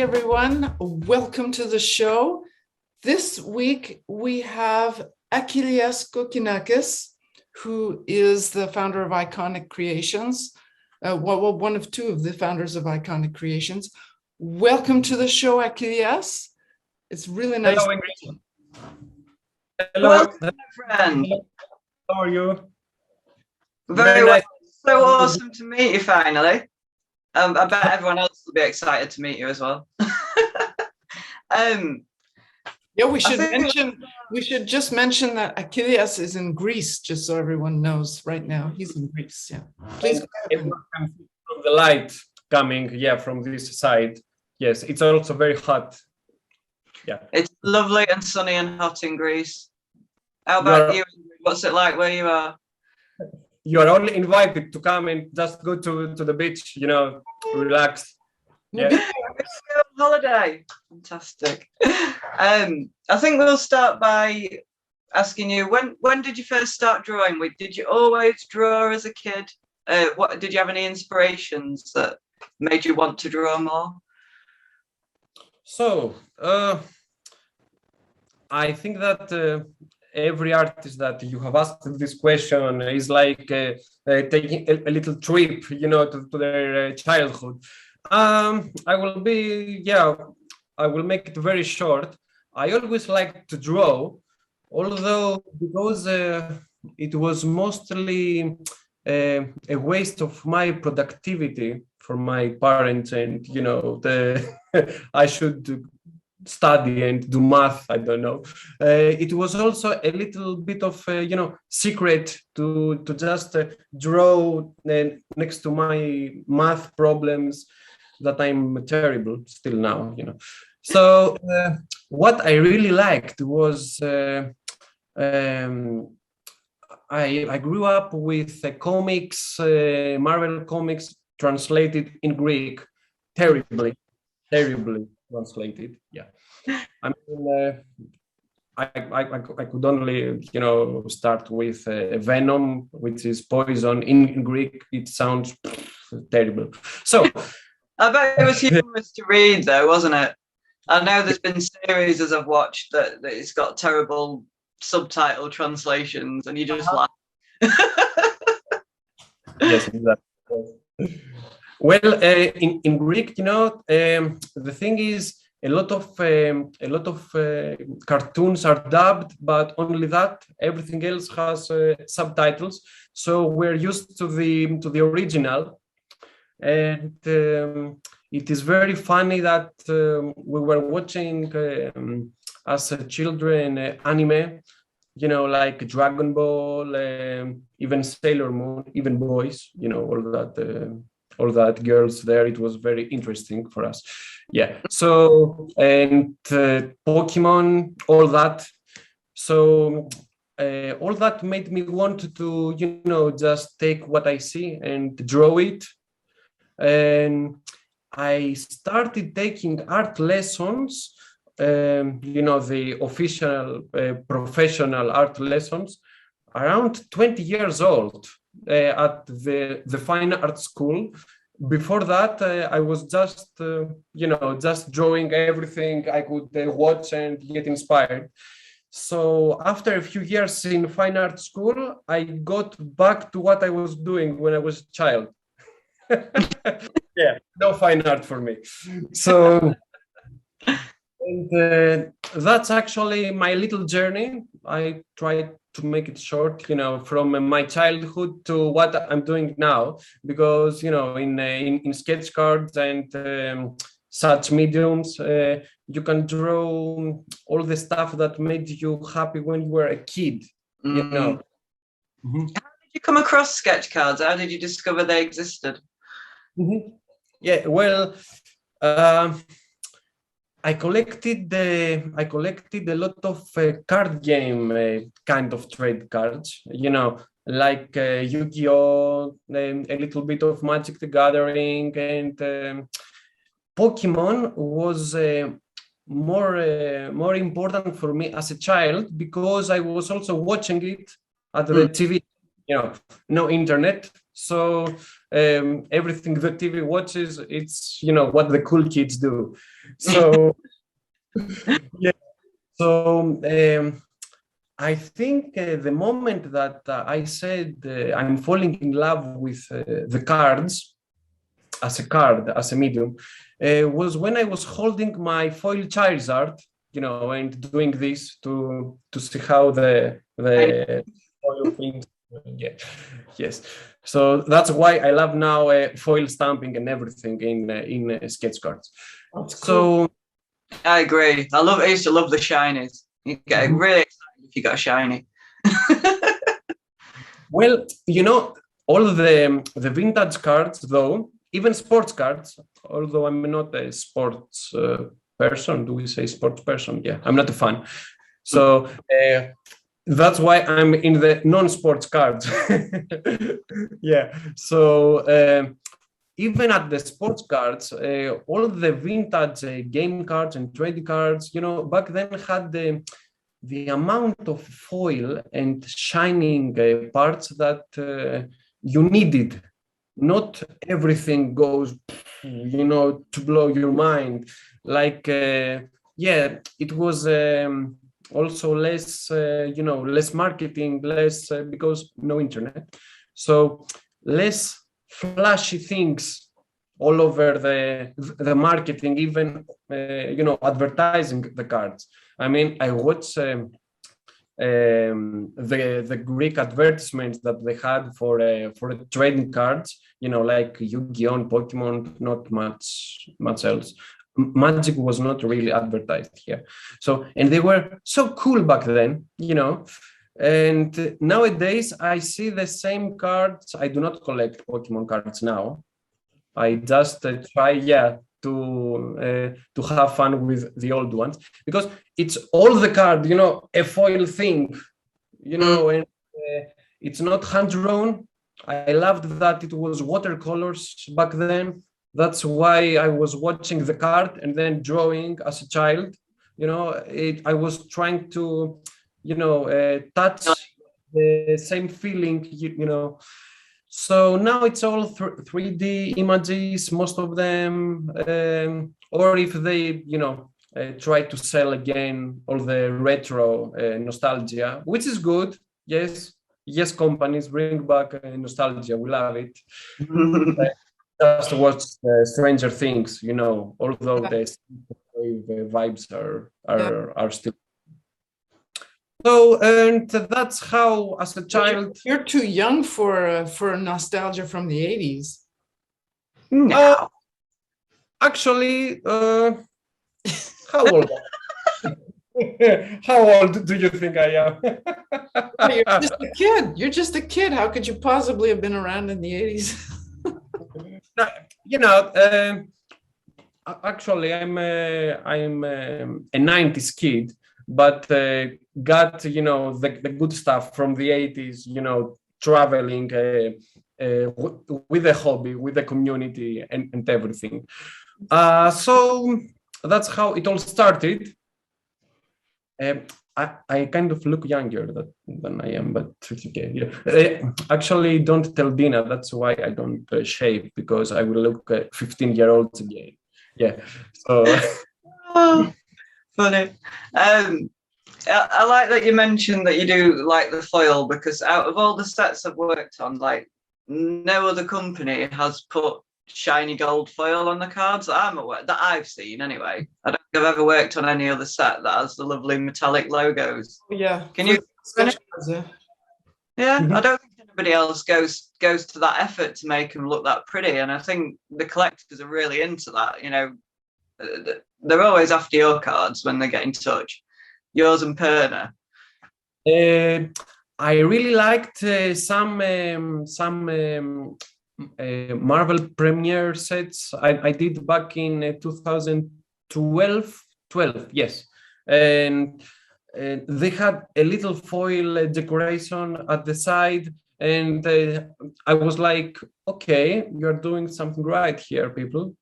everyone. Welcome to the show. This week we have Achilleas Kokkinakis, who is the founder of Iconic Creations. One of two of the founders of Iconic Creations. Welcome to the show, Achilleas. It's really nice. Hello, Ingrid. Hello, welcome, my friend. How are you? Very well. Nice. So awesome to meet you finally. I bet everyone else will be excited to meet you as well. Yeah, we should just mention that Achilleas is in Greece, just so everyone knows right now. He's in Greece. Yeah. Please go ahead. Everyone can see from the light coming, from this side. Yes, it's also very hot. Yeah. It's lovely and sunny and hot in Greece. How about you? What's it like where you are? You are only invited to come and just go to the beach, relax. Yeah. On holiday. Fantastic. I think we'll start by asking you, when did you first start drawing? Did you always draw as a kid? What did you have any inspirations that made you want to draw more? So I think that every artist that you have asked this question is like taking a little trip, to their childhood. I will make it very short. I always liked to draw, although because it was mostly a waste of my productivity for my parents, and I should study and do math. I don't know. It was also a little bit of secret to just draw next to my math problems that I'm terrible still now. So what I really liked was I grew up with comics, Marvel comics translated in Greek, terribly translated. Yeah, I mean, I could only start with venom, which is poison in Greek. It sounds terrible. So I bet it was humorous to read, though, wasn't it? I know there's been series as I've watched that it's got terrible subtitle translations, and you just laugh. Yes, exactly. Well, in Greek, the thing is, a lot of cartoons are dubbed, but only that. Everything else has subtitles. So we're used to the original, and it is very funny that we were watching as children anime, like Dragon Ball, even Sailor Moon, even boys, all that girls there. It was very interesting for us. Yeah. So, and Pokemon, all that. So all that made me want to, just take what I see and draw it. And I started taking art lessons, the official professional art lessons, around 20 years old at the fine art school. Before that, I was just, just drawing everything I could watch and get inspired. So after a few years in fine art school, I got back to what I was doing when I was a child. Yeah, no fine art for me. So, and that's actually my little journey. I tried to make it short, from my childhood to what I'm doing now, because in sketch cards and such mediums, you can draw all the stuff that made you happy when you were a kid. Mm-hmm. How did you come across sketch cards? How did you discover they existed? Mm-hmm. Yeah, well, I collected a lot of card game kind of trade cards, like Yu-Gi-Oh, a little bit of Magic the Gathering, and Pokemon was more important for me as a child, because I was also watching it at the TV. No internet, So everything the TV watches, it's, you know, what the cool kids do. So yeah. So I think the moment that I said I'm falling in love with the cards as a medium, was when I was holding my foil Charizard, you know, and doing this to see how the foil things. Yeah, yes. So that's why I love now foil stamping and everything in sketch cards. That's cool. So I agree. I used to love the shinies. You get really excited if you got a shiny. well, you know, all the vintage cards, though, even sports cards, although I'm not a sports person. Do we say sports person? Yeah, I'm not a fan. So that's why I'm in the non-sports cards. Yeah. So even at the sports cards, all the vintage game cards and trading cards, you know, back then had the amount of foil and shining parts that you needed. Not everything goes, you know, to blow your mind. Like, yeah, it was also less, you know, less marketing, less because no internet. So less flashy things all over the marketing, even, you know, advertising the cards. I mean, I watch the Greek advertisements that they had for trading cards, you know, like Yu-Gi-Oh and Pokemon, not much else. Magic was not really advertised here. So, and they were so cool back then, you know. And nowadays I see the same cards. I do not collect Pokemon cards now. I just try, yeah, to have fun with the old ones, because it's all the card, you know, a foil thing, you know, and it's not hand drawn. I loved that it was watercolors back then. That's why I was watching the card and then drawing as a child. You know, I was trying to, you know, touch the same feeling, you know. So now it's all 3D images, most of them, or if they, you know, try to sell again all the retro nostalgia, which is good. Yes, yes, companies bring back nostalgia. We love it. Just watch Stranger Things, you know, although the vibes are still. So, and that's how, as a child, You're too young for nostalgia from the 80s. No. Actually, how old? How old do you think I am? You're just a kid. You're just a kid. How could you possibly have been around in the 80s? You know, actually, I'm a 90s kid, but got, you know, the good stuff from the 80s, you know, traveling with a hobby, with the community and everything. So that's how it all started. I kind of look younger than I am, but okay. Yeah. Actually, don't tell Dina. That's why I don't shave, because I will look 15-year-olds again. Yeah. So. Oh, funny. I like that you mentioned that you do like the foil, because out of all the sets I've worked on, like no other company has put shiny gold foil on the cards that I'm aware, that I've seen anyway. I don't think I've ever worked on any other set that has the lovely metallic logos. Yeah. Can you? Yeah, Mm-hmm. I don't think anybody else goes to that effort to make them look that pretty, and I think the collectors are really into that. You know, they're always after your cards when they get in touch. Yours and Perna. I really liked some Marvel premiere sets I did back in 2012. Yes, and they had a little foil decoration at the side, and I was like, okay, you're doing something right here, people.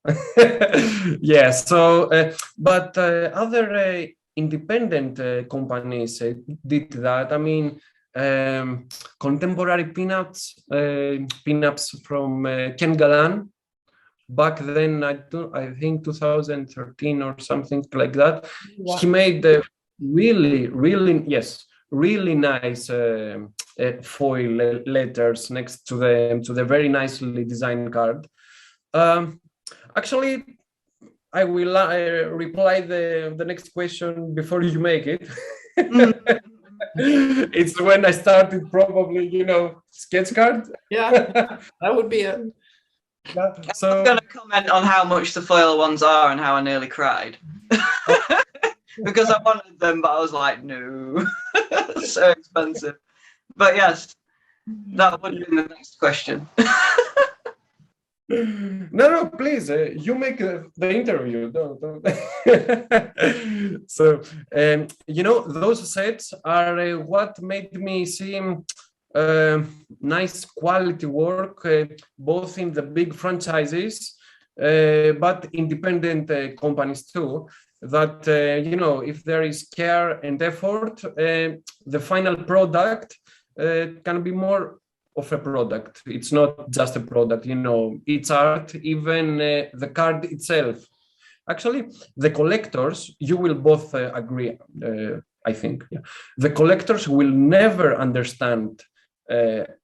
Yeah. So, but other independent companies did that. I mean, contemporary pinups from Ken Galan. Back then, I think 2013 or something like that. Wow. He made really nice foil letters next to the very nicely designed card. Actually, I will reply the next question before you make it. It's when I started, probably, sketch card. Yeah, that would be it. Yeah, so I'm going to comment on how much the foil ones are and how I nearly cried. Because I wanted them, but I was like, no, so expensive. But yes, that would be the next question. No, please, you make the interview. Don't. So, those sets are what made me see nice quality work, both in the big franchises, but independent companies too. That, if there is care and effort, the final product can be more of a product. It's not just a product, it's art, even the card itself. Actually, the collectors, you will both agree, I think. Yeah. The collectors will never understand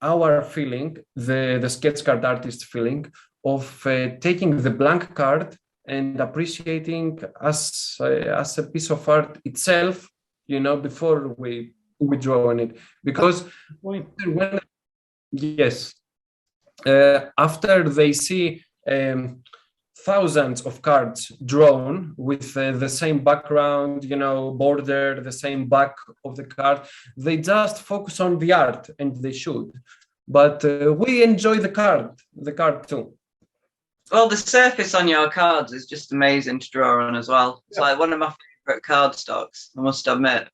our feeling, the sketch card artist feeling of taking the blank card and appreciating as a piece of art itself, before we draw on it. Because after they see thousands of cards drawn with the same background, border, the same back of the card, they just focus on the art, and they should. But we enjoy the card too. Well, the surface on your cards is just amazing to draw on as well. It's like one of my favorite card stocks, I must admit.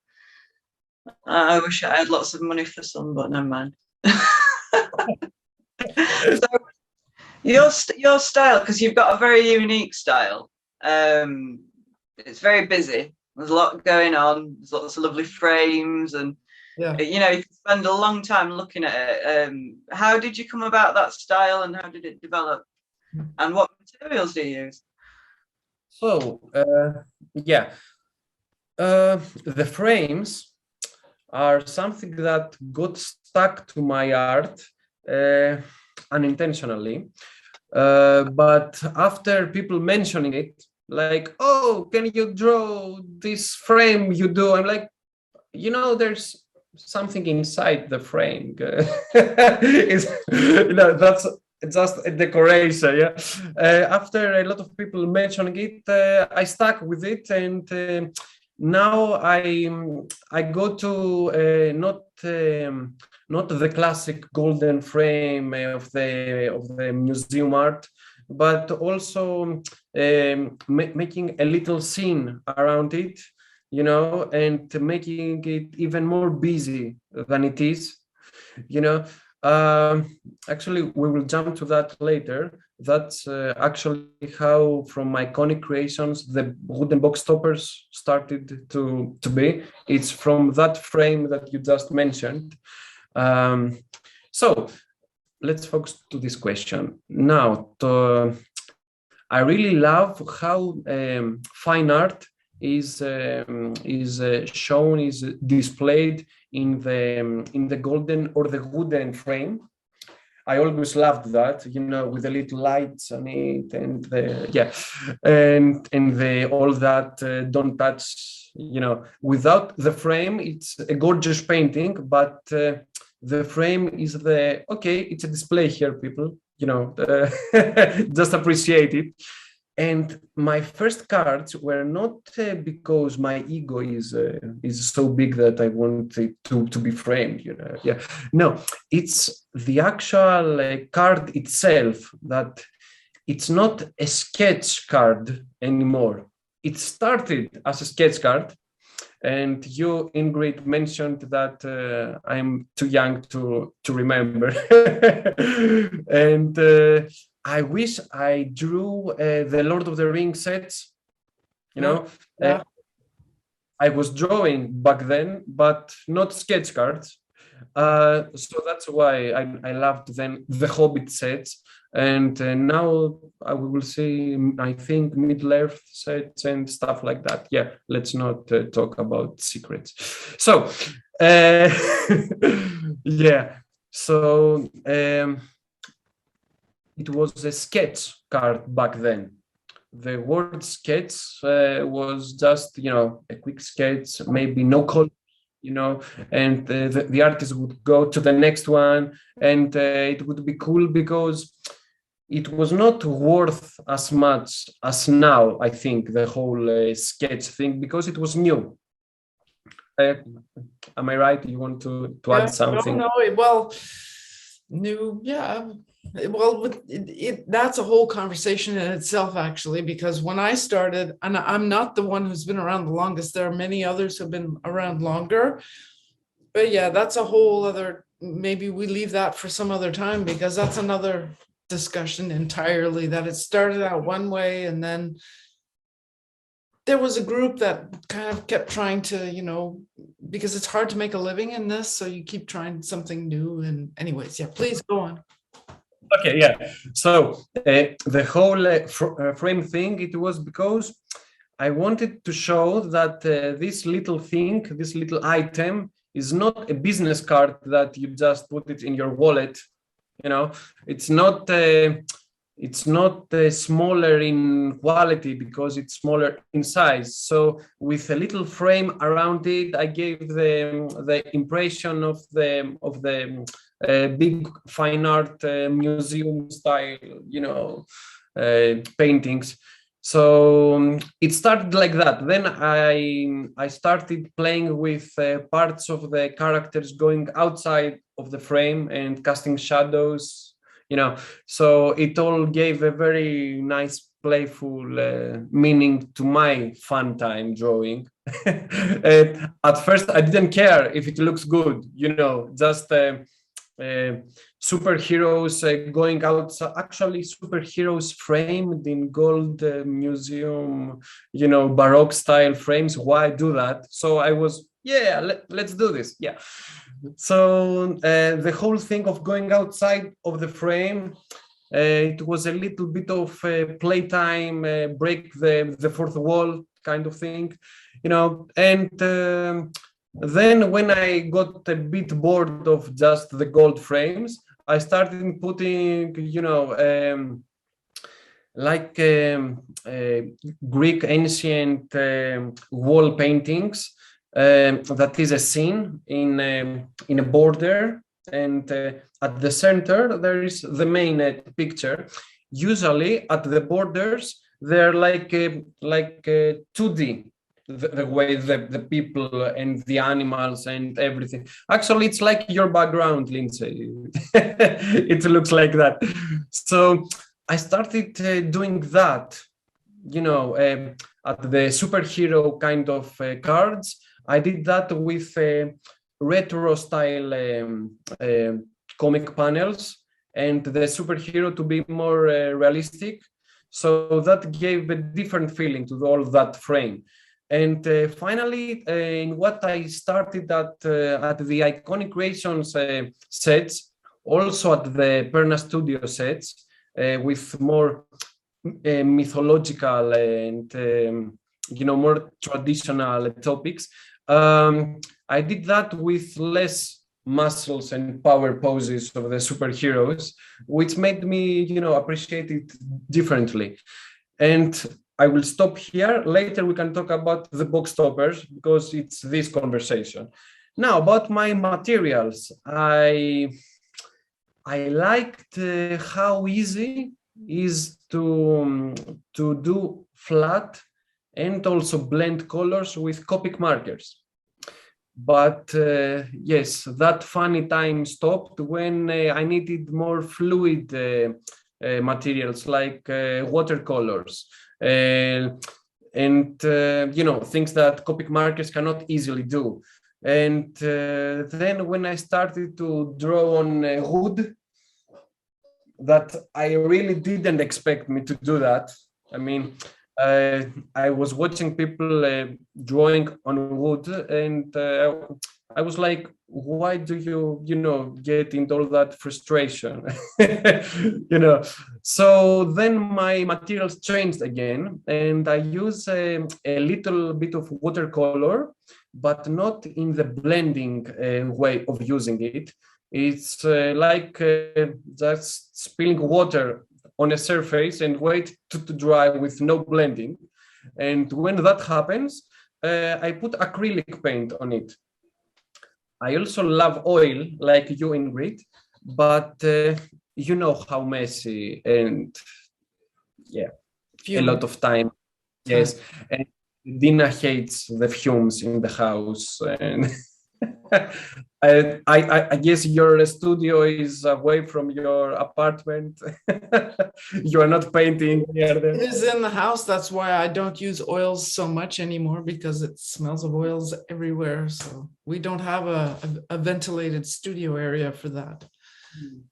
I wish I had lots of money for some, but never mind. So your style, because you've got a very unique style, it's very busy. There's a lot going on. There's lots of lovely frames, and you can spend a long time looking at it. How did you come about that style, and how did it develop, and what materials do you use? So the frames are something that got stuck to my art unintentionally, but after people mentioning it, like, oh, can you draw this frame you do? I'm like, there's something inside the frame. That's just a decoration. After a lot of people mentioning it, I stuck with it, and now I go to not the classic golden frame of the museum art, but also making a little scene around it, and making it even more busy than it is. Actually, we will jump to that later. That's actually how, from my iconic creations, the wooden box toppers started to be. It's from that frame that you just mentioned. So let's focus to this question. Now, I really love how fine art is shown, is displayed in the golden or the wooden frame. I always loved that, with the little lights on it, and all that don't touch, without the frame. It's a gorgeous painting, but the frame is it's a display here, people, just appreciate it. And my first cards were not because my ego is so big that I want it to be framed, No, it's the actual card itself, that it's not a sketch card anymore. It started as a sketch card, and you, Ingrid, mentioned that I'm too young to remember, and I wish I drew the Lord of the Rings sets, I was drawing back then, but not sketch cards. So that's why I loved then the Hobbit sets. And now we will see, I think, Middle-earth sets and stuff like that. Yeah, let's not talk about secrets. So, yeah, so it was a sketch card back then. The word sketch was just, a quick sketch, maybe no color, and the artist would go to the next one, and it would be cool because it was not worth as much as now, I think, the whole sketch thing, because it was new. Am I right? You want to add something? No, well, new, yeah. Well, that's a whole conversation in itself, actually, because when I started, and I'm not the one who's been around the longest, there are many others who've been around longer. But yeah, that's a whole other, maybe we leave that for some other time, because that's another discussion entirely, that it started out one way and then there was a group that kind of kept trying to, because it's hard to make a living in this, so you keep trying something new. And anyways, yeah, please go on. Okay, yeah. So the whole frame thing, it was because I wanted to show that this little thing, this little item, is not a business card that you just put it in your wallet. It's not smaller in quality because it's smaller in size. So with a little frame around it, I gave the impression of the big fine art museum style, paintings. So it started like that. Then I started playing with parts of the characters going outside of the frame and casting shadows, so it all gave a very nice, playful meaning to my fun time drawing. At first, I didn't care if it looks good, just superheroes going outside. Actually, superheroes framed in gold museum, Baroque style frames. Why do that? So I was, let's do this. Yeah. So the whole thing of going outside of the frame, it was a little bit of playtime, break the fourth wall kind of thing, and then when I got a bit bored of just the gold frames, I started putting, Greek ancient wall paintings. That is a scene in a border, and at the center there is the main picture. Usually at the borders they're like 2D. The way the people and the animals and everything. Actually, it's like your background, Lindsey. It looks like that. So I started doing that, at the superhero kind of cards. I did that with retro style comic panels, and the superhero to be more realistic. So that gave a different feeling to all that frame. And finally, in what I started at the Iconic Creations sets, also at the Perna Studio sets, with more mythological and more traditional topics, I did that with less muscles and power poses of the superheroes, which made me appreciate it differently. And I will stop here. Later we can talk about the box toppers, because it's this conversation. Now, about my materials, I liked how easy is to do flat and also blend colors with Copic markers. But yes, that funny time stopped when I needed more fluid materials like watercolors. And things that Copic markers cannot easily do. And then when I started to draw on wood, that I really didn't expect me to do that. I mean, I was watching people drawing on wood, and I was like, why do you, get into all that frustration? So then my materials changed again, and I use a little bit of watercolor, but not in the blending way of using it. It's like just spilling water on a surface and wait to dry with no blending. And when that happens, I put acrylic paint on it. I also love oil, like you, Ingrid, but you know how messy and a lot of time. Yes, and Dina hates the fumes in the house, and I guess your studio is away from your apartment. You are not painting near them. It is in the house. That's why I don't use oils so much anymore, because it smells of oils everywhere. So we don't have a ventilated studio area for that.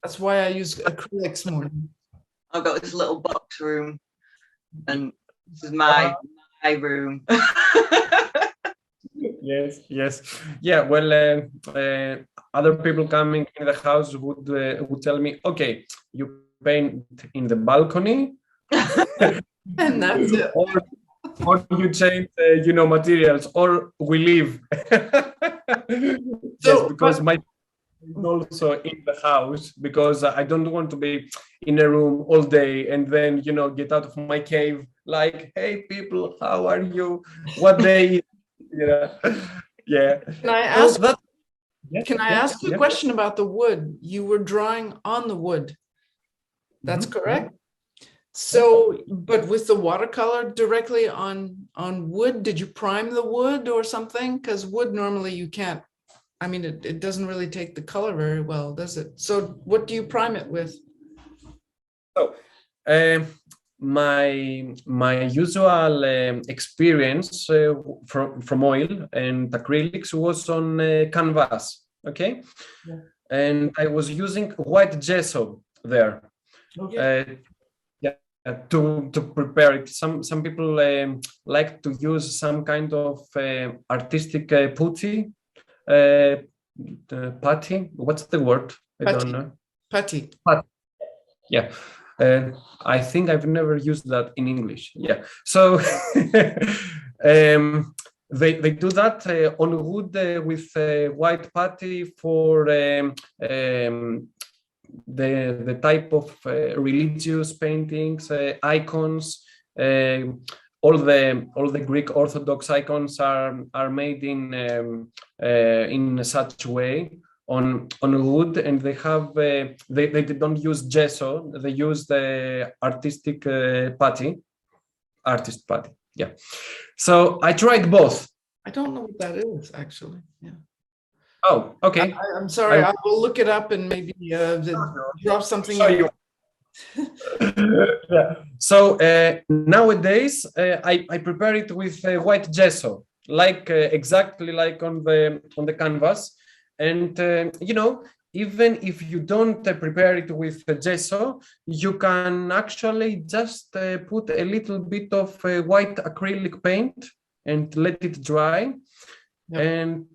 That's why I use acrylics more. I've got this little box room, and this is my room. Yes. Yeah, well, other people coming in the house would tell me, okay, you paint in the balcony, and that's it. or you change, materials, or we leave. Yes, because my is also in the house, because I don't want to be in a room all day and then, get out of my cave like, hey, people, how are you? What day? Yeah. Can I ask you a question about the wood? You were drawing on the wood. That's correct? So, but with the watercolor directly on wood, did you prime the wood or something? Because wood normally you can't. I mean, it doesn't really take the color very well, does it? So what do you prime it with? So, my usual experience from oil and acrylics was on canvas, okay? Yeah. And I was using white gesso there. Okay. To prepare it. Some people like to use some kind of artistic putty. Putty. What's the word? I don't know. Putty. Yeah. I think I've never used that in English. Yeah. So they do that on wood with white putty for the type of religious paintings, icons. All the Greek Orthodox icons are made in such a way on wood, and they have they don't use gesso. They use the artistic artist putty. Yeah. So I tried both. I don't know what that is, actually. Yeah. Oh, okay. I'm sorry. I will look it up and maybe drop something. Yeah. So nowadays I prepare it with white gesso, like exactly like on the canvas, and even if you don't prepare it with gesso, you can actually just put a little bit of white acrylic paint and let it dry. Yep.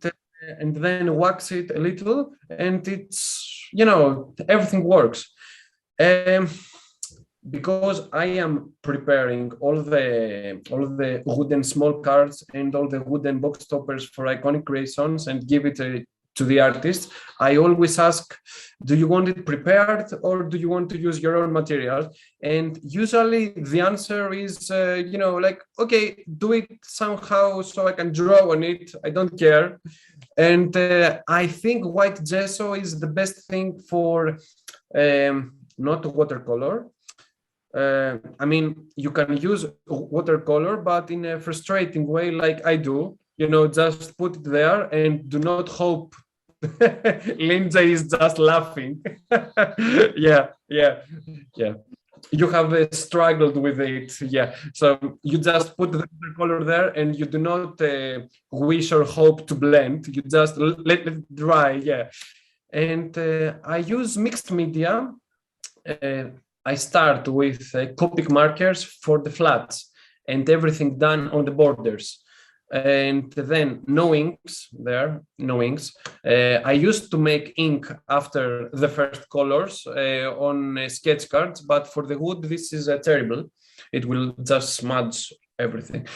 And then wax it a little, and it's everything works. Because I am preparing all the wooden small cards and all the wooden box toppers for iconic creations and give it to the artist, I always ask, do you want it prepared or do you want to use your own materials? And usually the answer is, like, okay, do it somehow so I can draw on it. I don't care. And I think white gesso is the best thing for not watercolor. I mean, you can use watercolor, but in a frustrating way, like I do, just put it there and do not hope. Lindsey is just laughing. Yeah. You have struggled with it. Yeah. So you just put the color there and you do not wish or hope to blend. You just let it dry. Yeah. And I use mixed media. I start with Copic markers for the flats and everything done on the borders. And then no inks there, no inks. I used to make ink after the first colors on sketch cards, but for the wood, this is terrible. It will just smudge everything.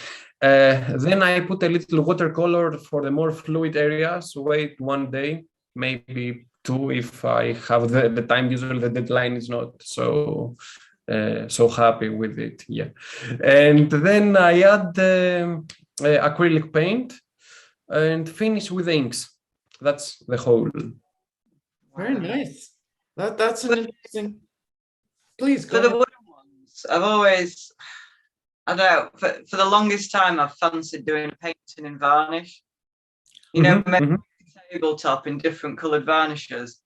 Then I put a little watercolor for the more fluid areas. Wait one day, maybe two if I have the time. Usually the deadline is not so happy with it. Yeah, and then I add acrylic paint and finish with inks. That's the whole. Very nice. That's an interesting. Please go For the ahead. wooden ones, I've always, I don't know, for the longest time, I've fancied doing painting in varnish. You know, making a tabletop in different coloured varnishes.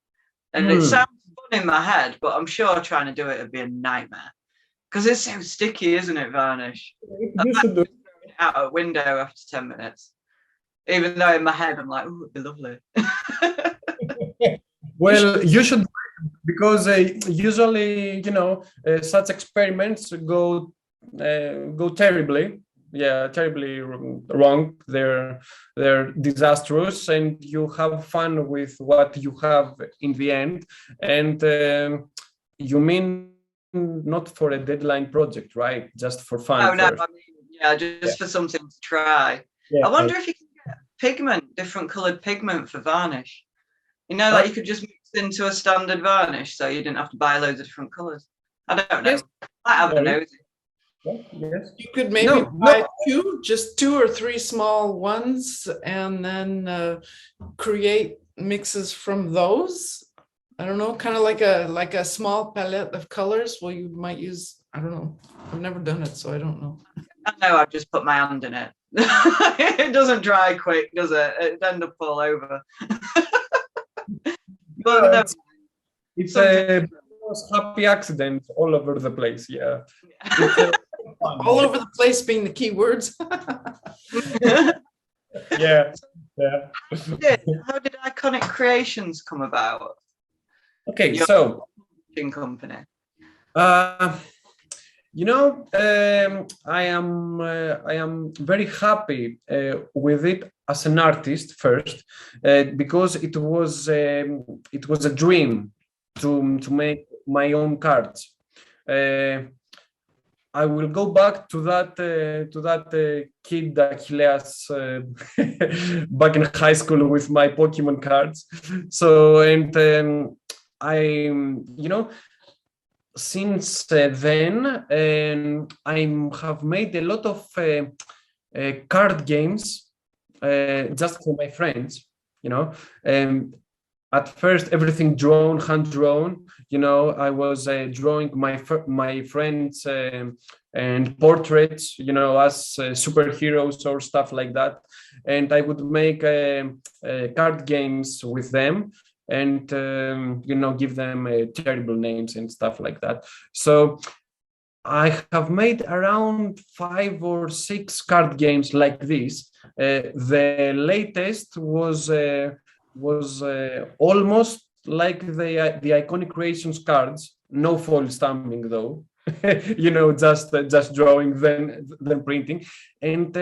And it sounds fun in my head, but I'm sure trying to do it would be a nightmare. Because it's so sticky, isn't it, varnish? You should do it. Out a window after 10 minutes. Even though in my head I'm like, oh, it'd be lovely. Well, you should, because usually, you know, such experiments go terribly. Yeah, terribly wrong. They're disastrous, and you have fun with what you have in the end. And you mean not for a deadline project, right? Just for fun. No, I mean, yeah, just for something to try. Yeah. I wonder if you can get pigment, different coloured pigment for varnish. You know, like you could just mix into a standard varnish, so you didn't have to buy loads of different colours. I don't know. Yes. I have a nosy. Yes. You could maybe buy just two or three small ones, and then create mixes from those. I don't know, kind of like a small palette of colors. Well, you might use, I don't know. I've never done it, so I don't know. I know, I've just put my hand in it. It doesn't dry quick, does it? It'd end up all over. But no, It's a happy accident all over the place. Yeah. All over the place being the key words. Yeah. How did Iconic Creations come about? Okay, Your so company. you know, I am very happy with it as an artist first, because it was a dream to make my own cards. I will go back to that kid Achilleas back in high school with my Pokemon cards. So, and I, you know, since then, I have made a lot of card games just for my friends, you know. At first, everything drawn, hand drawn. You know, I was drawing my friends and portraits, you know, as superheroes or stuff like that. And I would make card games with them, and you know, give them terrible names and stuff like that. So I have made around 5 or 6 card games like this. The latest was almost like the Iconic Creations cards, no foil stamping though. You know, just drawing, then printing. And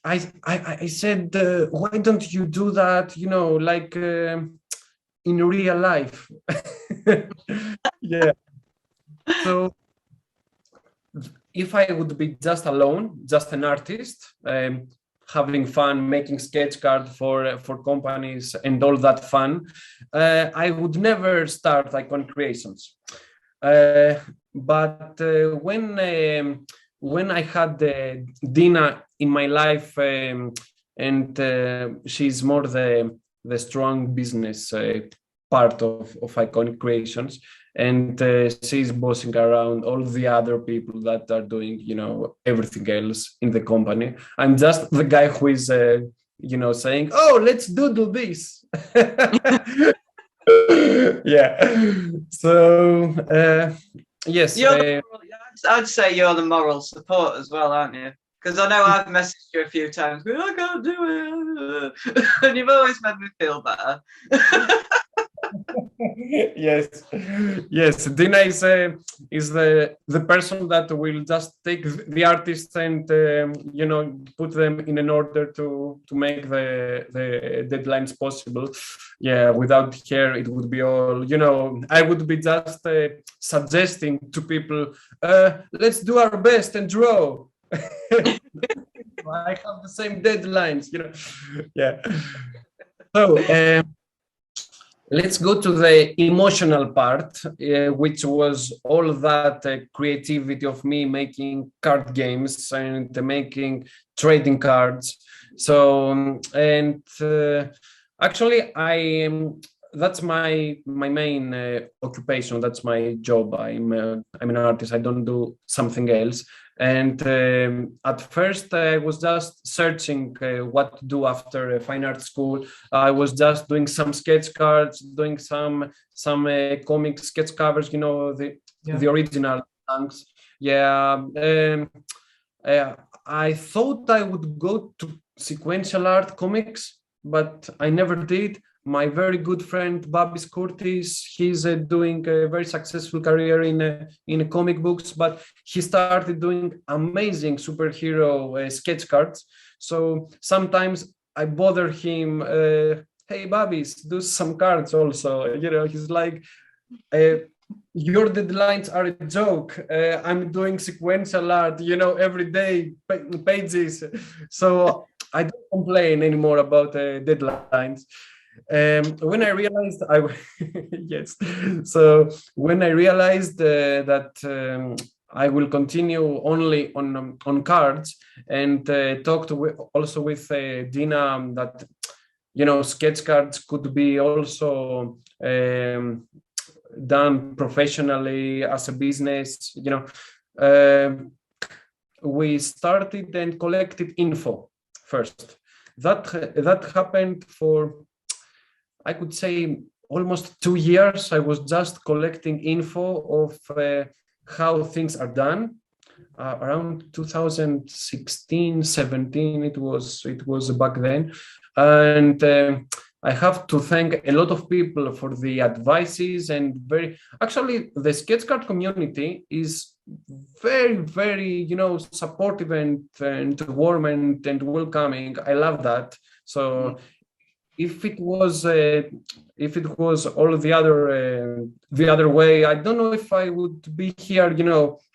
I said, why don't you do that? You know, like in real life. Yeah. So if I would be just alone, just an artist, having fun, making sketch cards for companies and all that fun, I would never start Iconic Creations. But when I had Dina in my life, and she's more the strong business part of Iconic Creations, and she's bossing around all the other people that are doing, you know, everything else in the company. I'm just the guy who is, you know, saying, "Oh, let's do this." Yeah. So yes, I'd say you're the moral support as well, aren't you? Because I know I've messaged you a few times, I can't do it, and you've always made me feel better. Yes, yes. Dina is the person that will just take the artists and put them in an order to make the deadlines possible. Yeah, without her, it would be all. I would be just suggesting to people, let's do our best and draw. I have the same deadlines. Yeah. So. Let's go to the emotional part, which was all that creativity of me making card games and making trading cards. So, actually, that's my main occupation. That's my job. I'm an artist. I don't do something else. And at first, I was just searching what to do after fine art school. I was just doing some sketch cards, doing some comic sketch covers. The original things. Yeah. I thought I would go to sequential art comics, but I never did. My very good friend Babis Curtis, he's doing a very successful career in comic books, but he started doing amazing superhero sketch cards. So sometimes I bother him, hey Babis, do some cards also. He's like, your deadlines are a joke. I'm doing sequential art, every day, pages. So I don't complain anymore about deadlines. When I realized yes, so when I realized that I will continue only on cards and talked also with Dina that sketch cards could be also done professionally as a business. We started and collected info first. That happened for, I could say, almost 2 years. I was just collecting info of how things are done. Around 2016, 17, it was back then. And I have to thank a lot of people for the advices and actually the sketch card community is very, very, supportive and warm and welcoming. I love that. So if it was all the other way, I don't know if I would be here,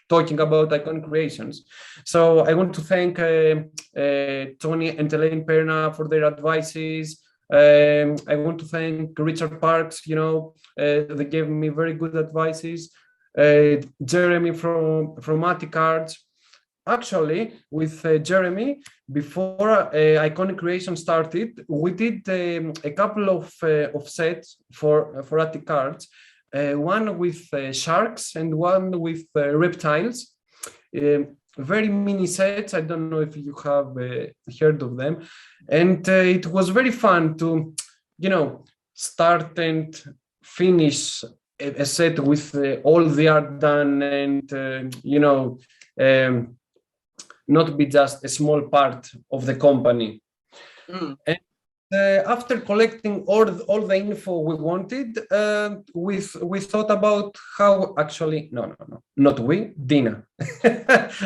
talking about iconic creations. So I want to thank Tony and Elaine Perna for their advices. I want to thank Richard Parks. They gave me very good advices. Jeremy from Ati Cards. Actually, with Jeremy, before Iconic Creation started, we did a couple of sets for Attic Cards, one with sharks and one with reptiles. Very mini sets. I don't know if you have heard of them. And it was very fun to, start and finish a set with all the art done and, not be just a small part of the company. And after collecting all the info we wanted, we thought about how actually, no, not we, Dina.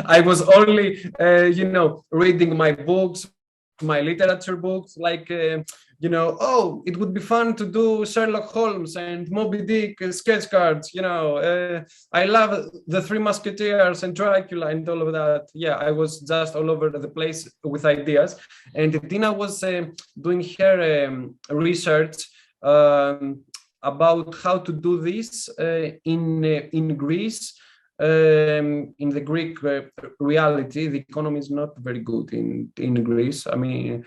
I was only, reading my books, my literature books, like, it would be fun to do Sherlock Holmes and Moby Dick sketch cards, I love the Three Musketeers and Dracula and all of that. Yeah, I was just all over the place with ideas. And Dina was doing her research about how to do this in Greece. In the Greek reality, the economy is not very good in Greece. I mean,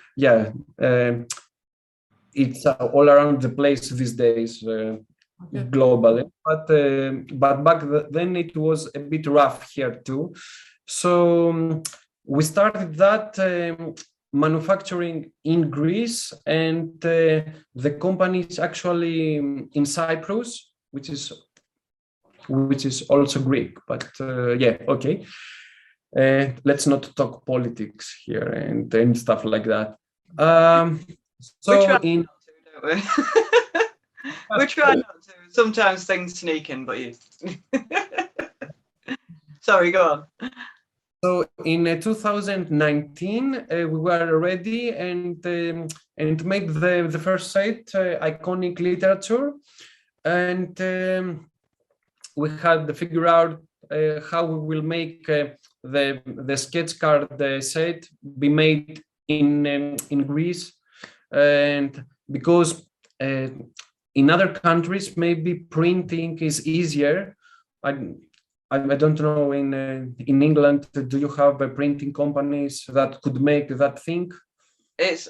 it's all around the place these days, globally. But back then it was a bit rough here too. So we started that manufacturing in Greece, and the company is actually in Cyprus, which is also Greek, but okay. Let's not talk politics here and stuff like that. So in We try not to. Sometimes things sneak in, but you. Sorry, go on. So in 2019, we were ready and made the first site, Iconic Literature, and we had to figure out how we will make the sketch card set be made in Greece, and because in other countries maybe printing is easier. I don't know in England, do you have printing companies that could make that thing? It's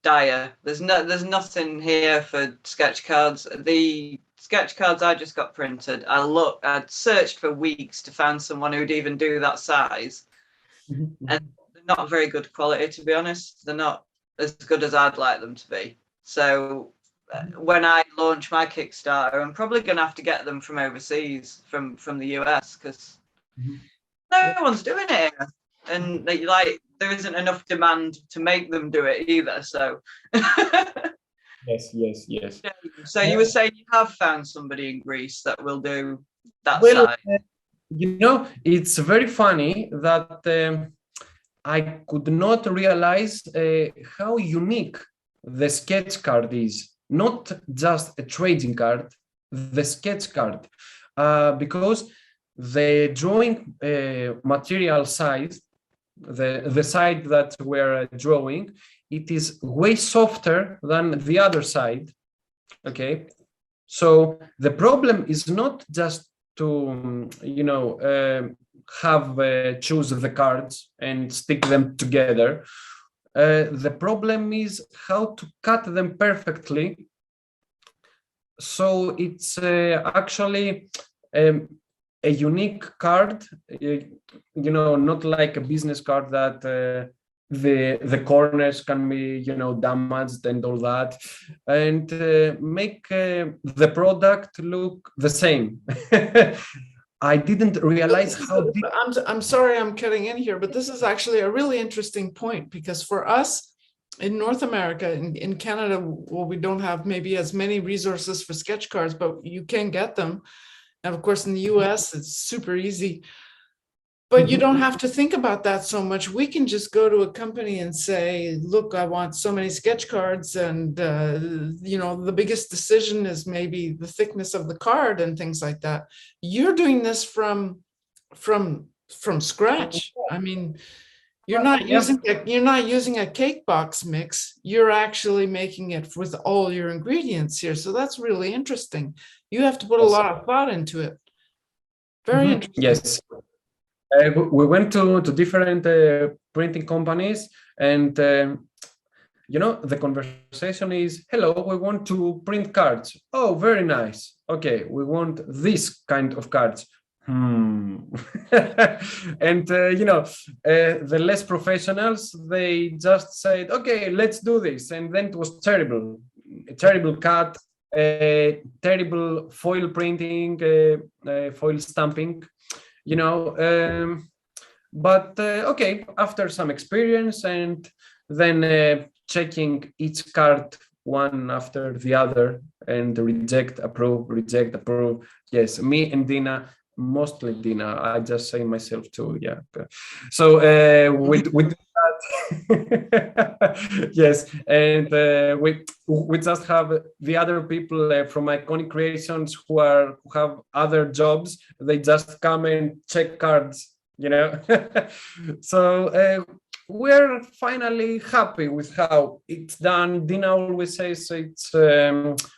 dire. There's nothing here for sketch cards. The sketch cards I just got printed, I'd searched for weeks to find someone who'd even do that size. Mm-hmm. And they're not very good quality, to be honest. They're not as good as I'd like them to be. So when I launch my Kickstarter, I'm probably going to have to get them from overseas, from the US, because no one's doing it here. And there isn't enough demand to make them do it either. So Yes. So you were saying you have found somebody in Greece that will do that Well, side. it's very funny that I could not realize how unique the sketch card is. Not just a trading card, the sketch card, because the drawing material size, the side that we're drawing, it is way softer than the other side. Okay, so the problem is not just to choose the cards and stick them together. The problem is how to cut them perfectly. So it's actually a unique card, not like a business card that the corners can be, damaged and all that, and make the product look the same. I didn't realize how deep. I'm sorry I'm cutting in here, but this is actually a really interesting point, because for us in North America, in Canada, well, we don't have maybe as many resources for sketch cards, but you can get them. And of course, in the US, it's super easy. But you don't have to think about that so much. We can just go to a company and say, look, I want so many sketch cards. And, the biggest decision is maybe the thickness of the card and things like that. You're doing this from scratch. I mean, you're not using a cake box mix. You're actually making it with all your ingredients here. So that's really interesting. You have to put a lot of thought into it. Very interesting. Yes. We went to different printing companies, and the conversation is, hello, we want to print cards. Oh, very nice. Okay, we want this kind of cards. And the less professionals, they just said, okay, let's do this. And then it was terrible, a terrible cut, terrible foil printing, foil stamping. But okay, after some experience and then checking each card one after the other and reject, approve. Yes, me and Dina, mostly Dina, I just say myself too, yeah. So we do that. Yes, and we just have the other people from Iconic Creations who have other jobs. They just come and check cards, So we're finally happy with how it's done. Dina always says it's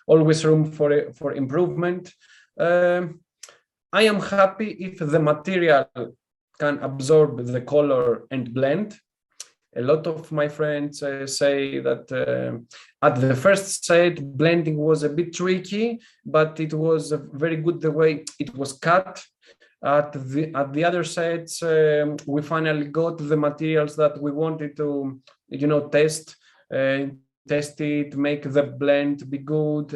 always room for improvement. I am happy if the material can absorb the color and blend. A lot of my friends say that at the first set, blending was a bit tricky, but it was very good the way it was cut. At the other sets, we finally got the materials that we wanted to, test it, make the blend be good.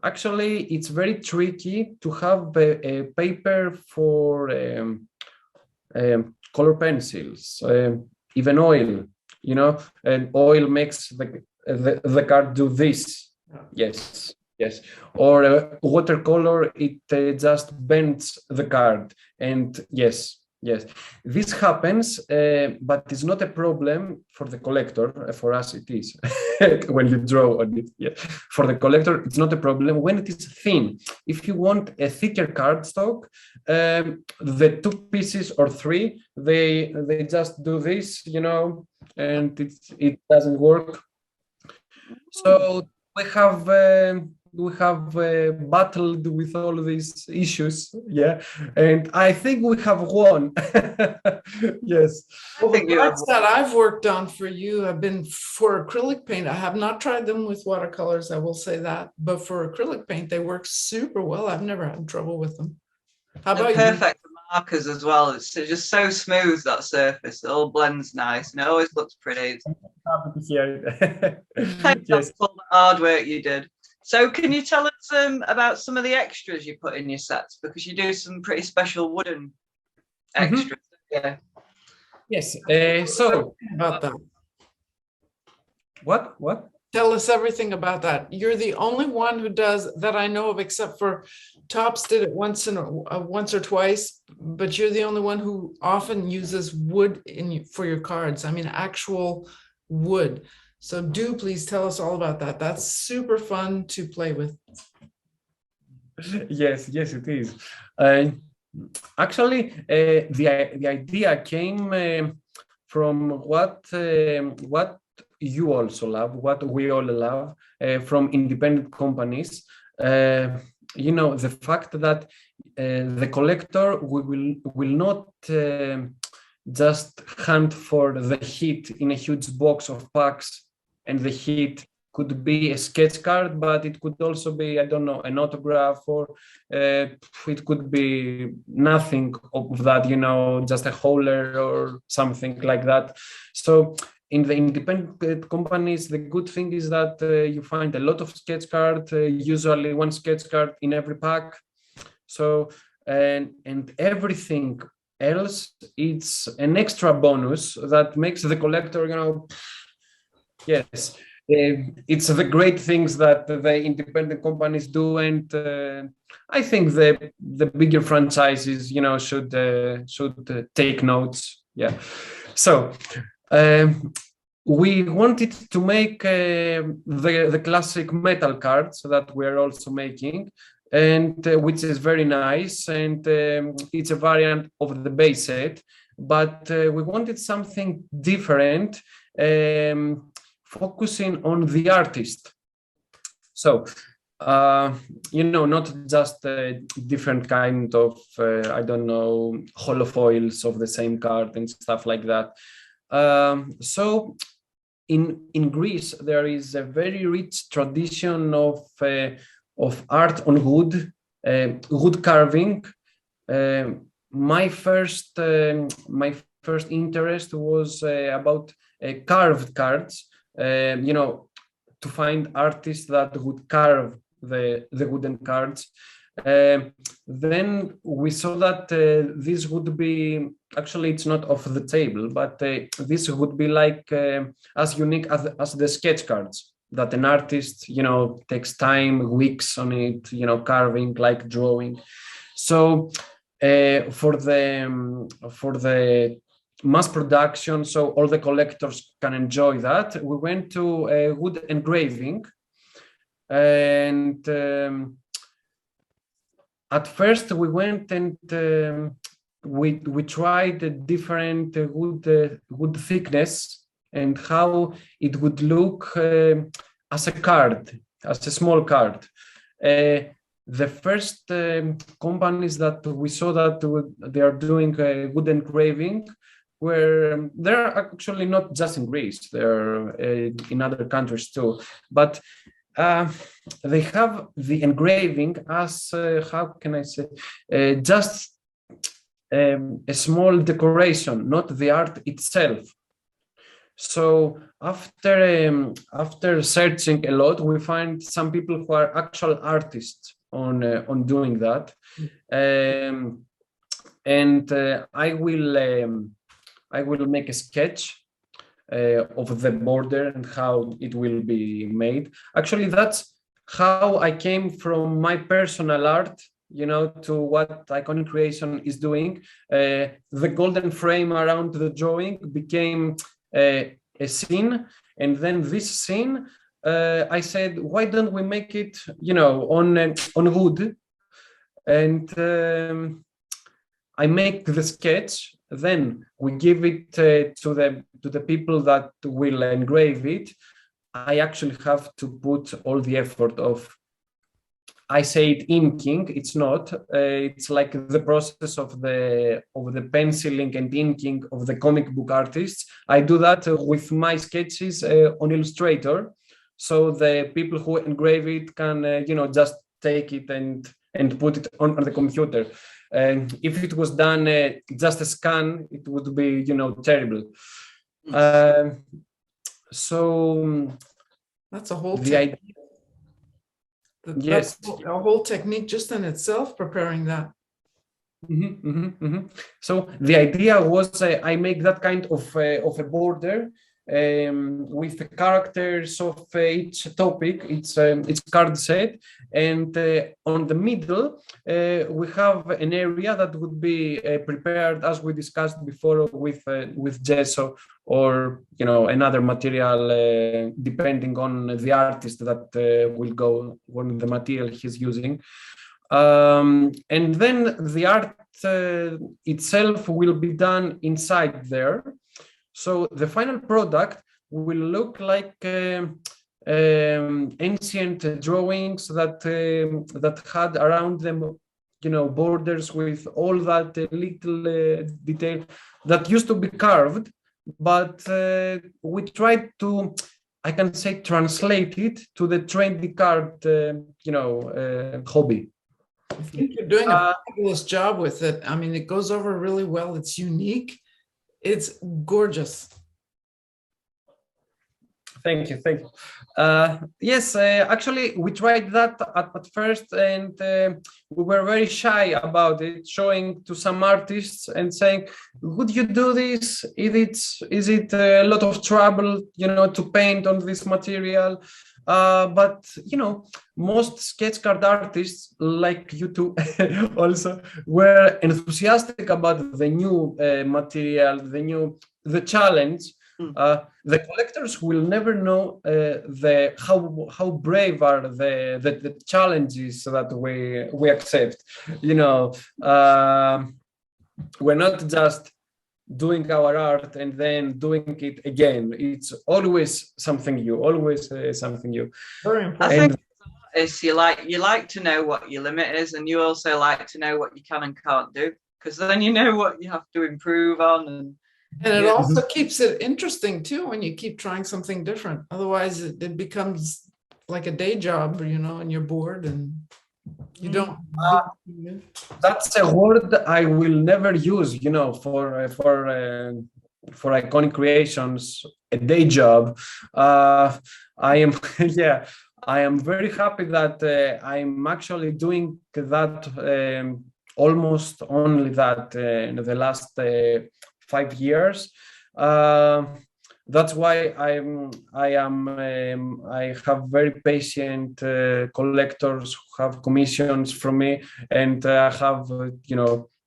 Actually, it's very tricky to have a paper for color pencils. Even oil, and oil makes the card do this, Yes, yes. Or watercolor, it just bends the card. And yes, yes, this happens, but it's not a problem for the collector. For us, it is when you draw on it. Yeah. For the collector, it's not a problem when it is thin. If you want a thicker cardstock, the two pieces or three, they just do this, and it doesn't work. So we have battled with all these issues, yeah, and I think we have won. Yes. Well, think the you have cards that I've worked on for you have been for acrylic paint. I have not tried them with watercolors, I will say that, but for acrylic paint, they work super well. I've never had trouble with them. How They're about you? perfect for markers as well. It's just so smooth, that surface. It all blends nice and it always looks pretty. Happy to hear it. Thanks Yes. for all the hard work you did. So can you tell us about some of the extras you put in your sets? Because you do some pretty special wooden extras. Yeah. Yes. So About that. what? Tell us everything about that. You're the only one who does that I know of, except for Tops did it once or twice, but you're the only one who often uses wood for your cards. I mean, actual wood. So do please tell us all about that. That's super fun to play with. Yes, it is. Actually, the idea came from what you also love, what we all love, from independent companies. The fact that the collector will not just hunt for the hit in a huge box of packs, and the hit could be a sketch card, but it could also be, I don't know, an autograph, or it could be nothing of that, just a holder or something like that. So in the independent companies, the good thing is that you find a lot of sketch cards, usually one sketch card in every pack. So, and everything else, it's an extra bonus that makes the collector, yes. It's the great things that the independent companies do, and I think the bigger franchises, should take notes. Yeah. So we wanted to make the classic metal cards that we're also making, and which is very nice, and it's a variant of the base set, but we wanted something different. Focusing on the artist. So, not just a different kind of, holofoils of the same card and stuff like that. So in Greece, there is a very rich tradition of art on wood, wood carving. My first interest was about carved cards. To find artists that would carve the wooden cards. Then we saw that this would be, actually it's not off the table, but this would be like as unique as the sketch cards, that an artist, takes time, weeks on it, carving, like drawing. So for the mass production, so all the collectors can enjoy that, we went to wood engraving, and at first we went and we tried a different wood thickness and how it would look as a card, as a small card. The first companies that we saw that they are doing wood engraving, where they're actually not just in Greece, they're in other countries too, but they have the engraving as, how can I say, just a small decoration, not the art itself. So after searching a lot, we find some people who are actual artists on doing that, and I will make a sketch of the border and how it will be made. Actually, that's how I came from my personal art, to what Iconic Creation is doing. The golden frame around the drawing became a scene, and then this scene, I said, why don't we make it, on wood? And I make the sketch, then we give it to the people that will engrave it. I actually have to put all the effort of, I say it inking, it's not. It's like the process of the penciling and inking of the comic book artists. I do that with my sketches on Illustrator, so the people who engrave it can, just take it and put it on the computer. If it was done just a scan, it would be, terrible. So that's a whole the idea. Yes, a whole technique just in itself, preparing that. So the idea was I make that kind of a border with the characters of each topic. It's card set, and on the middle we have an area that would be prepared, as we discussed before, with gesso or another material, depending on the artist that will go on the material he's using. And then the art itself will be done inside there. So the final product will look like ancient drawings that had around them, borders with all that little detail that used to be carved, but we tried to, I can say, translate it to the trendy card, hobby. I think you're doing a fabulous job with it. I mean, it goes over really well. It's unique. It's gorgeous. Thank you. Yes, actually, we tried that at first, and we were very shy about it, showing to some artists and saying, would you do this? Is it a lot of trouble, to paint on this material? But most sketch card artists, like you two also, were enthusiastic about the new material, the challenge. The collectors will never know how brave are the challenges that we accept. We're not just doing our art and then doing it again. It's always something new, something new. Very important. I think it's you like to know what your limit is, and you also like to know what you can and can't do, because then you know what you have to improve on. And it also keeps it interesting too when you keep trying something different. Otherwise, it becomes like a day job, and you're bored and you don't. That's a word I will never use, for Iconic Creations, a day job. I am, I am very happy that I'm actually doing that, almost only that in the last 5 years. That's why I have very patient collectors who have commissions from me, and I have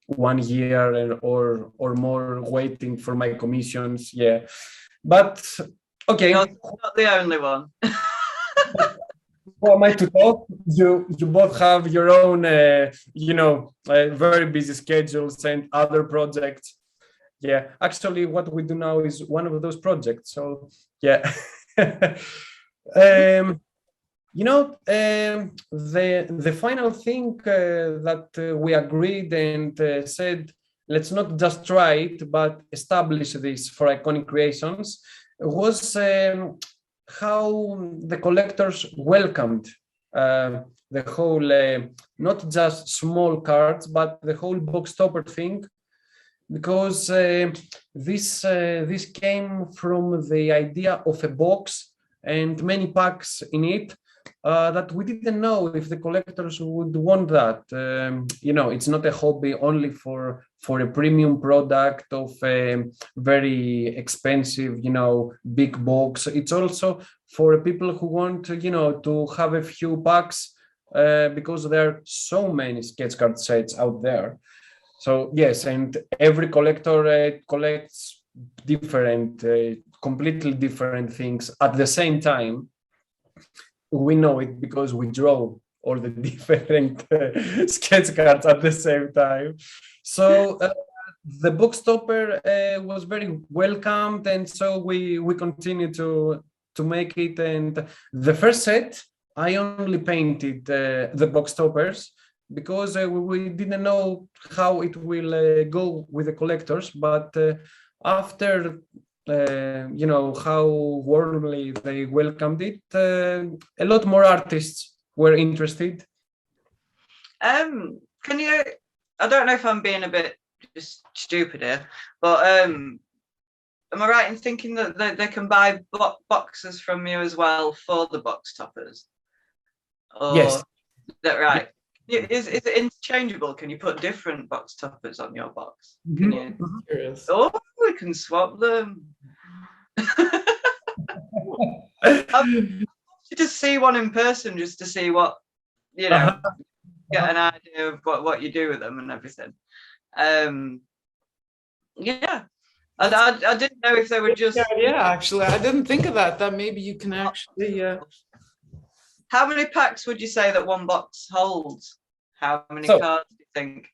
1 year or more waiting for my commissions. Yeah, but okay. Not the only one. Who am I to talk? You both have your own, very busy schedules and other projects. Yeah, actually, what we do now is one of those projects. So, yeah. The final thing that we agreed and said, let's not just try it, but establish this for Iconic Creations, was how the collectors welcomed the whole, not just small cards, but the whole box topper thing. Because this came from the idea of a box and many packs in it that we didn't know if the collectors would want that. It's not a hobby only for a premium product of a very expensive, big box. It's also for people who want to, to have a few packs, because there are so many sketch card sets out there. So yes, and every collector collects different, completely different things at the same time. We know it because we draw all the different sketch cards at the same time. So the book stopper was very welcomed, and so we continue to make it. And the first set, I only painted the box stoppers because we didn't know how it will go with the collectors. But after how warmly they welcomed it, a lot more artists were interested. Can you? I don't know if I'm being a bit just stupid here, but am I right in thinking that they can buy boxes from you as well for the box toppers? Or, yes. Is that right? Is it interchangeable? Can you put different box toppers on your box? Can you? Oh, we can swap them. I'd just see one in person just to see what, get an idea of what you do with them and everything. Yeah. I didn't know if they were just... Yeah, actually, I didn't think of that. That maybe you can actually... How many packs would you say that one box holds? How many cards do you think?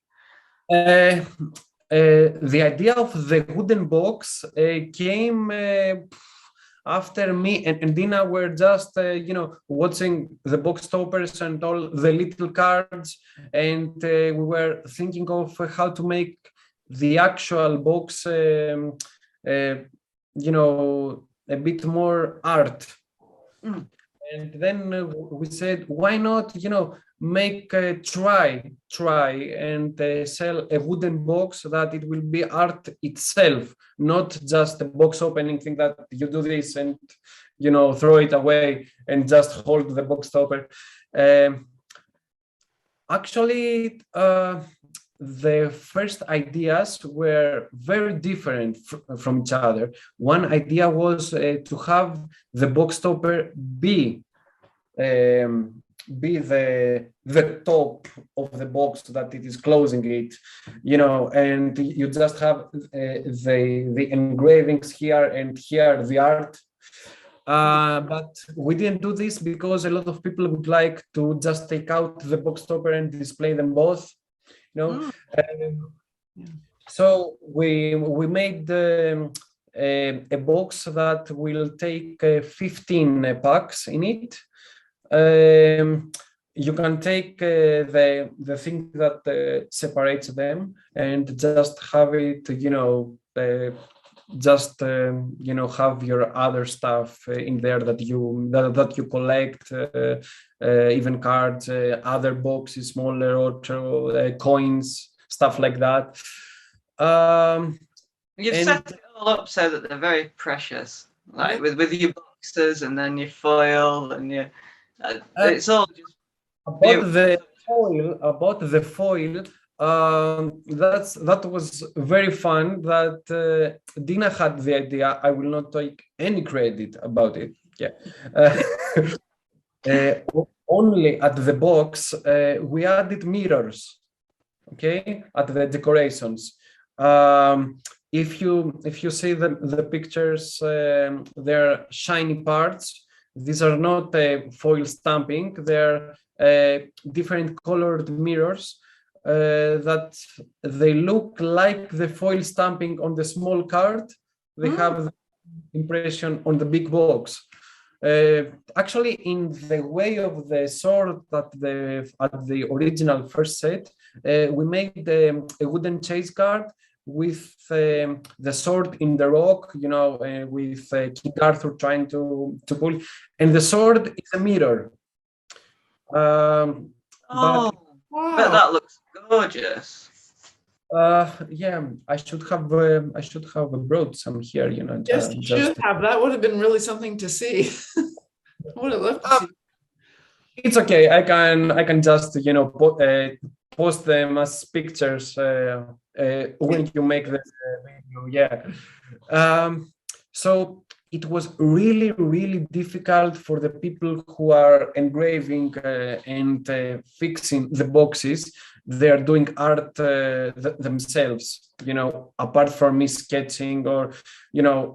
The idea of the wooden box came after me and Dina were just, watching the box toppers and all the little cards, and we were thinking of how to make the actual box, a bit more art. And then we said, why not, make try and sell a wooden box that it will be art itself, not just a box opening thing that you do this and throw it away and just hold the box topper. Actually, the first ideas were very different from each other. One idea was to have the box topper be the top of the box that it is closing it, and you just have the engravings here and here, the art. But we didn't do this because a lot of people would like to just take out the box topper and display them both. So we made a box that will take 15 packs in it. You can take the thing that separates them and just have it, have your other stuff in there that you collect, even cards, other boxes, smaller or coins, stuff like that. You've set it all up so that they're very precious, like with your boxes and then your foil and your. It's all just about the foil. That was very fun. That Dina had the idea. I will not take any credit about it. Yeah. Only at the box we added mirrors. Okay, at the decorations. If you see the pictures, they're shiny parts. These are not foil stamping. They're different colored mirrors that they look like the foil stamping on the small card. They have the impression on the big box. Actually, in the way of the sword at the original first set, we made a wooden chase card with the sword in the rock, with King Arthur trying to pull, and the sword is a mirror. wow. But that looks gorgeous. Yeah, I should have brought some here, Yes, you should have. That would have been really something to see. I would have loved to see. It's okay. I can just post them as pictures when you make the video. Yeah. So it was really, really difficult for the people who are engraving and fixing the boxes. They are doing art themselves, apart from me sketching or,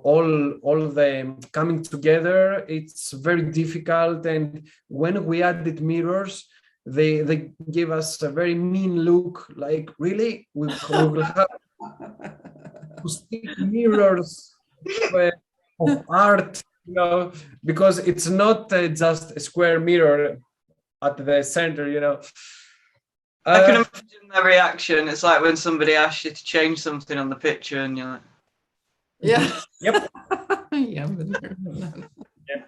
all the coming together. It's very difficult. And when we added mirrors, they give us a very mean look, like, really? We will have to stick mirrors of art, because it's not just a square mirror at the center, I can imagine the reaction. It's like when somebody asks you to change something on the picture and you're like, yeah. Yep. Yeah. Yeah.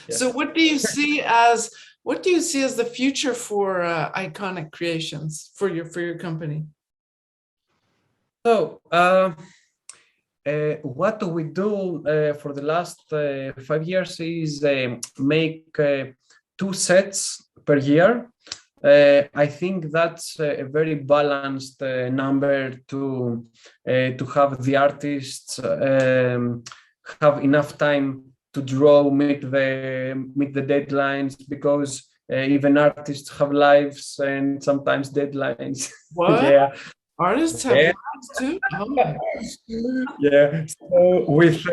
So what do you see as the future for Iconic Creations for your company? So what we do for the last 5 years is make 2 sets per year. I think that's a very balanced number to have the artists have enough time to draw, meet the deadlines, because even artists have lives and sometimes deadlines. What? Yeah. Artists have lives too? Oh. Yeah. So with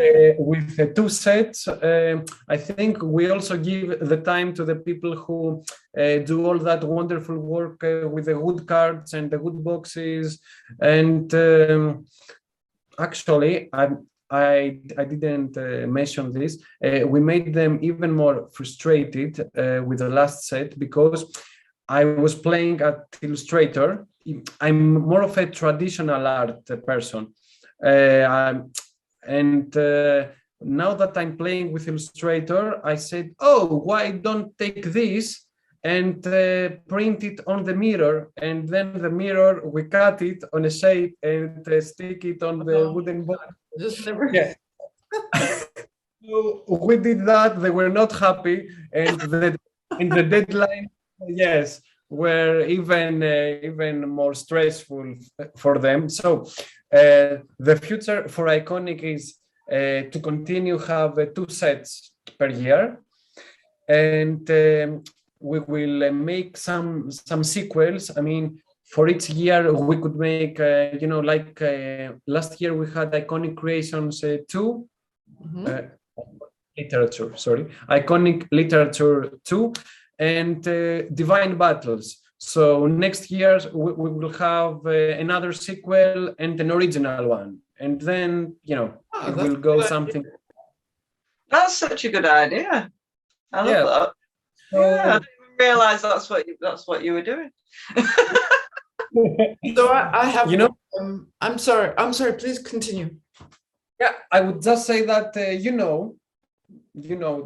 2 sets, I think we also give the time to the people who do all that wonderful work with the wood cards and the wood boxes. And actually, I didn't mention this. We made them even more frustrated with the last set, because I was playing at Illustrator. I'm more of a traditional art person. And now that I'm playing with Illustrator, I said, oh, why don't take this and print it on the mirror, and then the mirror, we cut it on a shape and stick it on the wooden box. Just never. Yeah. So we did that. They were not happy, and the deadline, yes, were even more stressful for them. So the future for Iconic is to continue have 2 sets per year, and we will make some sequels. I mean, for each year we could make like last year we had Iconic Creations 2. Mm-hmm. Iconic Literature 2 and Divine Battles. So next year we will have another sequel and an original one, and then it will go something. That's such a good idea. I love that. So, yeah, I didn't even realize that's what you were doing. So I have. I'm sorry. Please continue. Yeah, I would just say that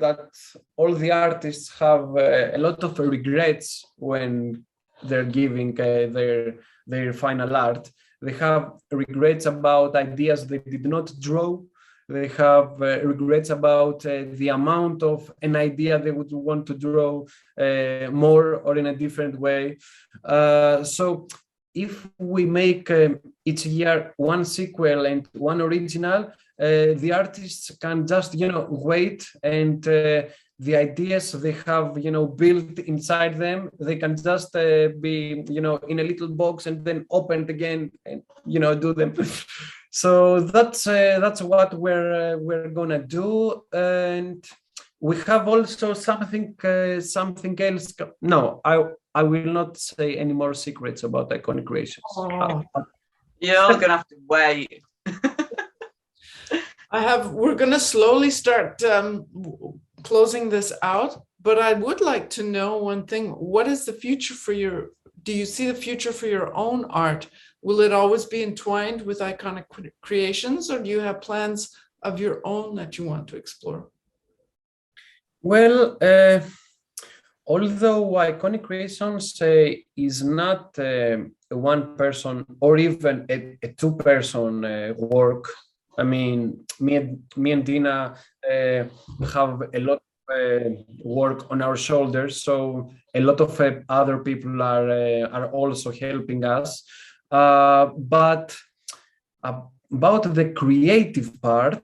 that all the artists have a lot of regrets when they're giving their final art. They have regrets about ideas they did not draw. They have regrets about the amount of an idea they would want to draw more or in a different way. So if we make each year one sequel and one original, the artists can just wait, and the ideas they have built inside them, they can just be in a little box and then opened again and do them. So that's what we're gonna do. And we have also something else. No, I will not say any more secrets about Iconic Creations. Oh. You're gonna have to wait. We're gonna slowly start closing this out, but I would like to know one thing. What is the future do you see the future for your own art? Will it always be entwined with Iconic Creations, or do you have plans of your own that you want to explore? Well, although Iconic Creations is not a one person or even a 2-person work. I mean, me and Dina have a lot of work on our shoulders, so a lot of other people are also helping us. But about the creative part,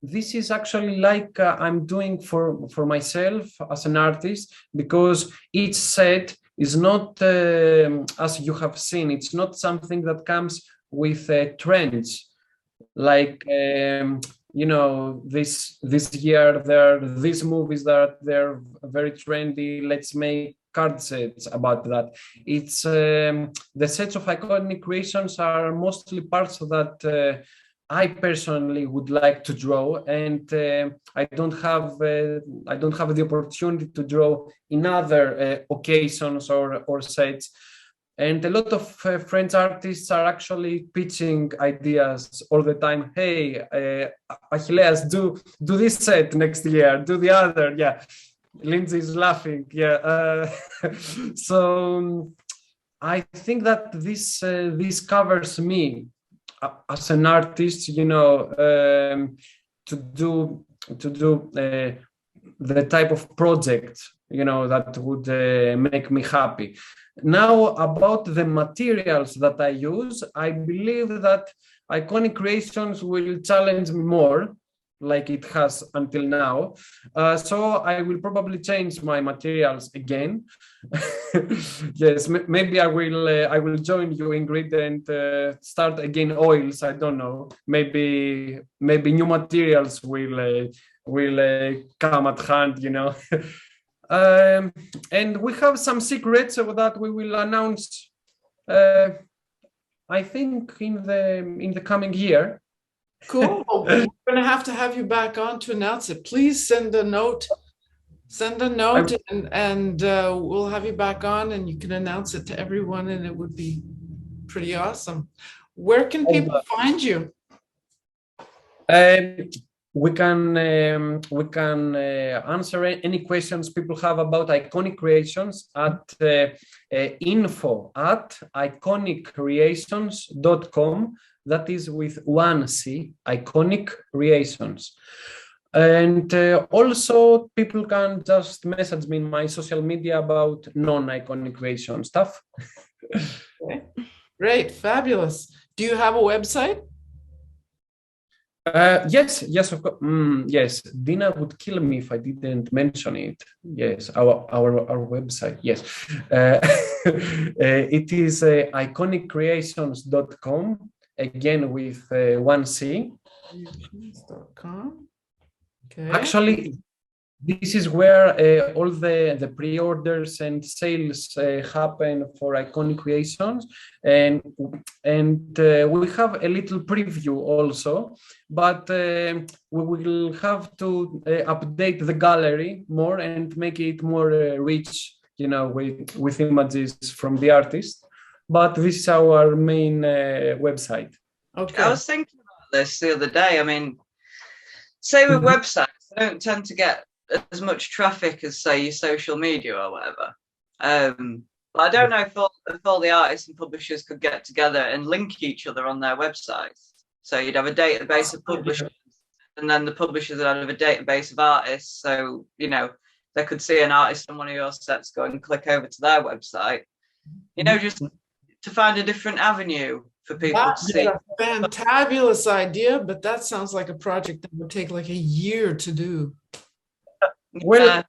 This is actually like I'm doing for myself as an artist, because each set is not, as you have seen, it's not something that comes with trends. Like, this year there are these movies that they're very trendy. Let's make card sets about that. It's the sets of iconic creations are mostly parts that I personally would like to draw, and I don't have the opportunity to draw in other occasions or sets. And a lot of French artists are actually pitching ideas all the time. Hey, Achilleas, do this set next year, do the other. Yeah, Lindsey is laughing. Yeah, so I think that this covers me as an artist, to do the type of project, that would make me happy. Now, about the materials that I use, I believe that iconic creations will challenge me more, like it has until now. So I will probably change my materials again. Yes, maybe I will join you, Ingrid, and start again oils. I don't know. Maybe new materials will come at hand. And we have some secrets that we will announce, I think, in the coming year. Cool. We're going to have you back on to announce it. Please send a note. And we'll have you back on, and you can announce it to everyone, and it would be pretty awesome. Where can people find you? We can answer any questions people have about iconic creations at info@iconicreations.com. That is with one C, Iconic Creations. And also, people can just message me in my social media about non-iconic creation stuff. Okay. Great, fabulous. Do you have a website? Yes, of course. Yes, Dina would kill me if I didn't mention it. Yes, our website. Yes, it is iconiccreations.com, again with one C. Okay. Actually, this is where all the pre-orders and sales happen for iconic creations, and we have a little preview also, but we will have to update the gallery more and make it more rich, with images from the artist. But this is our main website. Okay. I was thinking about this the other day. I mean, say with websites, they don't tend to get as much traffic as, say, your social media or whatever. But I don't know if all the artists and publishers could get together and link each other on their websites. So you'd have a database of publishers, and then the publishers would have a database of artists. So, they could see an artist on one of your sets, go and click over to their website, just to find a different avenue for people to see. That's a fantabulous idea, but that sounds like a project that would take like a year to do. Well, I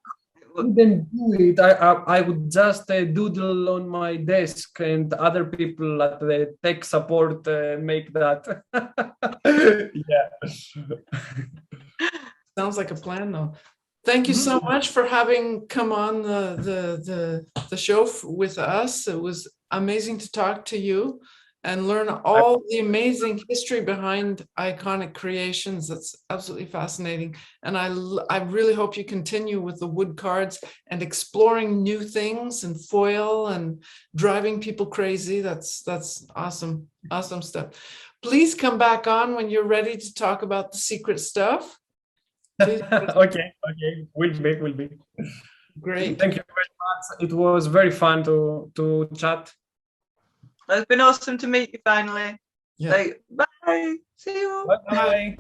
wouldn't do it. I would just doodle on my desk, and other people at the tech support make that. Yeah. Sounds like a plan, though. Thank you so much for having come on the show with us. It was amazing to talk to you and learn all the amazing history behind iconic creations. That's absolutely fascinating. And I really hope you continue with the wood cards and exploring new things and foil and driving people crazy. That's awesome. Awesome stuff. Please come back on when you're ready to talk about the secret stuff. Okay. Will be. Great. Thank you very much. It was very fun to chat. It's been awesome to meet you finally. Yeah. Bye. See you. Bye.